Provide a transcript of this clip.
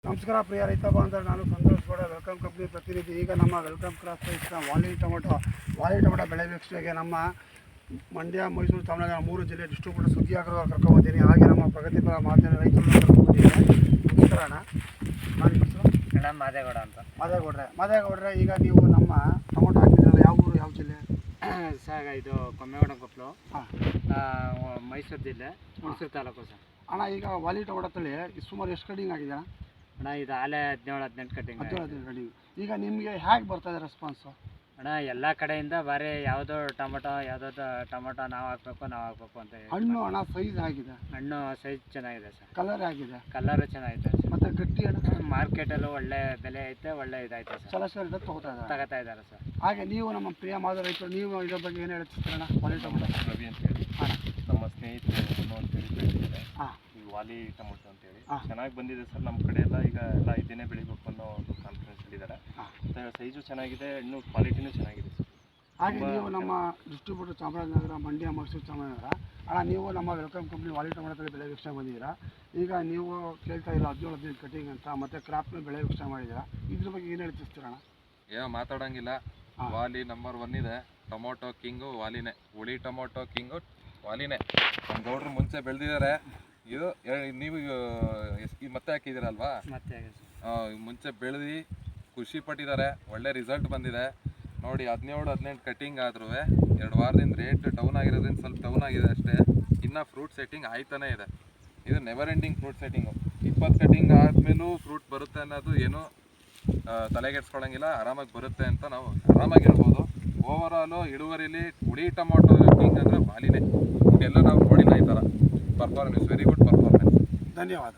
ನಮಸ್ಕಾರ ಪ್ರಿಯ ರೈತ ಬಾಂಧವರು, ನಾನು ಸಂತೋಷ್ ಗೌಡ, ವೆಲ್ಕಮ್ ಕಂಪ್ನಿ ಪ್ರತಿನಿಧಿ. ಈಗ ನಮ್ಮ ವೆಲ್ಕಮ್ ಕ್ರಾಸ್ ರೈತ ವಾಲಿ ಟೊಮೊಟೊ ಬೆಳೆ ವೀಕ್ಷಣೆಗೆ ನಮ್ಮ ಮಂಡ್ಯ, ಮೈಸೂರು, ಚಾಮರಾಜನಗರ 3 ಜಿಲ್ಲೆ ಡಿಸ್ಟ್ರಿಬ್ಯೂಟರ್ ಸುದ್ದಿಯಾಗರು ಕರ್ಕೊಂಡ್ಬಂದಿದ್ದೀನಿ. ಹಾಗೆ ನಮ್ಮ ಪ್ರಗತಿಪರ ಮಾಧ್ಯಮ ರೈತರು ಕರ್ಕೊಂಡ್ಬಂದಿದ್ದೇನೆ. ನಮಸ್ಕಾರ ಅಣ್ಣ, ನಾನು ಹೆಸರು ಮಾದೇಗೌಡ ಅಂತ. ಮಾದೇಗೌಡ್ರೆ, ಈಗ ನೀವು ನಮ್ಮ ಟೊಮೊಟೊ ಹಾಕಿದ್ರಲ್ಲ, ಯಾವ ಊರು, ಯಾವ ಜಿಲ್ಲೆ? ಸರ್ ಇದು ಕೊಮ್ಮೇಗೌಡ ಕೊಪ್ಪಲು, ಮೈಸೂರು ಜಿಲ್ಲೆ, ಹುಣಸೂರು ತಾಲೂಕು ಸರ್. ಅಣ್ಣ, ಈಗ ವಾಲಿ ಟೊಮೊಟೊ ತಳಿ ಸುಮಾರು ಎಷ್ಟು ಕಟಿಂಗ್ ಆಗಿದೆ ಅಣ್ಣ? ಇದು ಆಲೆ 17-18 ಕಟಿಂಗ್. 17 ಕಟಿಂಗ್. ಈಗ ನಿಮಗೆ ಹೇಗೆ ಬರ್ತಾಯಿದೆ ರೆಸ್ಪಾನ್ಸು? ಅಣ್ಣ, ಎಲ್ಲ ಕಡೆಯಿಂದ ಬಾರಿ ಯಾವುದೋ ಟೊಮೊಟೊ ನಾವು ಹಾಕ್ಬೇಕು ಅಂತ ಹೇಳಿ. ಹಣ್ಣು ಅಣ್ಣ ಸೈಜ್ ಆಗಿದೆ, ಹಣ್ಣು ಸೈಜ್ ಚೆನ್ನಾಗಿದೆ ಸರ್, ಕಲರ್ ಆಗಿದೆ, ಕಲರು ಚೆನ್ನಾಗಿದೆ ಸರ್. ಮತ್ತು ಗಟ್ಟಿ ಅಣ್ಣ ಮಾರ್ಕೆಟಲ್ಲೂ ಒಳ್ಳೆ ಬೆಲೆ ಐತೆ, ಒಳ್ಳೆ ಇದಾಯ್ತು ಸರ್, ಚಲಸರಿ ತಗೋತಾ ಇದ್ದಾರೆ ಸರ್. ಹಾಗೆ ನೀವು ನಮ್ಮ ಪ್ರಿಯ ಮಾದ ರೈತರು, ನೀವು ಇದ್ರ ಬಗ್ಗೆ ಏನು ಹೇಳ್ತಿದ್ದೀರಣ್ಣ? ವಾಲಿ ಟೊಮೊಟೊ ರವಿ ಅಂತ ಹೇಳಿ ನಮ್ಮ ಸ್ನೇಹಿತರು ಅಂತೇಳಿ ಬೆಳೆದಿದ್ದಾರೆ ಈ ವಾಲಿ ಟೊಮೊಟೊ ಅಂತೇಳಿ. ಚೆನ್ನಾಗಿ ಬಂದಿದೆ ಸರ್. ನಮ್ಮ ಕಡೆ ಈಗ ಎಲ್ಲ ಇದನ್ನೇ ಬೆಳಿಬೇಕು ಅನ್ನೋ ಒಂದು ಕಾನ್ಫಿಡೆನ್ಸ್ ಇದ್ದಾರೆ. ಸೈಜು ಚೆನ್ನಾಗಿದೆ, ಹಣ್ಣು ಕ್ವಾಲಿಟಿನೂ ಚೆನ್ನಾಗಿದೆ ಸರ್. ಹಾಗೆ ನೀವು ನಮ್ಮ ಡಿಸ್ಟ್ರಿಬ್ಯೂಟರ್ ಚಾಮರಾಜನಗರ, ಮಂಡ್ಯ, ಮೈಸೂರು, ಚಾಮರಾಜನಗರ ಅಣ್ಣ, ನೀವು ನಮ್ಮ ವೆಲ್ಕಮ್ ಕಂಪ್ನಿ ವಾಲಿ ಟೊಮೊಟೊ ತಳಿ ಬೆಳೆ ವೀಕ್ಷಣೆ ಬಂದಿದ್ದೀರಾ. ಈಗ ನೀವು ಕೇಳ್ತಾ ಇರೋ 17-18 ಕಟಿಂಗ್ ಅಂತ ಮತ್ತು ಕ್ರಾಪ್ನ ಬೆಳೆ ವೀಕ್ಷಣೆ ಮಾಡಿದ್ದೀರಾ. ಇದ್ರ ಬಗ್ಗೆ ಏನು ಹೇಳ್ತಿರ್ತೀರಣ್ಣ? ಏನೋ ಮಾತಾಡೋಂಗಿಲ್ಲ. ವಾಲಿ ನಂಬರ್ 1 ಇದೆ. ಟೊಮೊಟೊ ಕಿಂಗು ವಾಲಿನೇ, ಹುಳಿ ಟೊಮೊಟೊ ಕಿಂಗು ವಾಲಿನೇ. ನಮ್ಮ ಗೌಡ್ರು ಮುಂಚೆ ಬೆಳೆದಿದ್ದಾರೆ. ಇದು ನೀವು ಮತ್ತೆ ಹಾಕಿದ್ದೀರಲ್ವಾ? ಮುಂಚೆ ಬೆಳೆದು ಖುಷಿ ಪಟ್ಟಿದ್ದಾರೆ, ಒಳ್ಳೆ ರಿಸಲ್ಟ್ ಬಂದಿದೆ ನೋಡಿ. 17-18 ಕಟಿಂಗ್ ಆದ್ರೂ 2 ವಾರದಿಂದ ರೇಟ್ ಡೌನ್ ಆಗಿರೋದ್ರಿಂದ ಸ್ವಲ್ಪ ಡೌನ್ ಆಗಿದೆ ಅಷ್ಟೇ. ಇನ್ನು ಫ್ರೂಟ್ ಸೆಟ್ಟಿಂಗ್ ಆಯ್ತಾನೆ ಇದೆ. ಇದು never ending fruit setting. 20 cutting ಆದಮೇಲೂ ಫ್ರೂಟ್ ಬರುತ್ತೆ ಅನ್ನೋದು ಏನು ತಲೆಗೆಡ್ಸ್ಕೊಳಂಗಿಲ್ಲ. ಆರಾಮಾಗಿ ಬರುತ್ತೆ ಅಂತ ನಾವು ಆರಾಮಾಗಿರ್ಬೋದು. ಓವರಾಲು ಇಳುವರಿಲಿ ಹುಳಿ ಟೊಮೊಟೊ ಕಿಂಗ್ ಅಂದರೆ ವಾಲಿನೇ. ಎಲ್ಲ ನಾವು ನೋಡಿಲ್ಲ ಈ ಥರ ಪರ್ಫಾರ್ಮೆನ್ಸ್, ವೆರಿ ಗುಡ್ ಪರ್ಫಾರ್ಮೆನ್ಸ್. ಧನ್ಯವಾದ.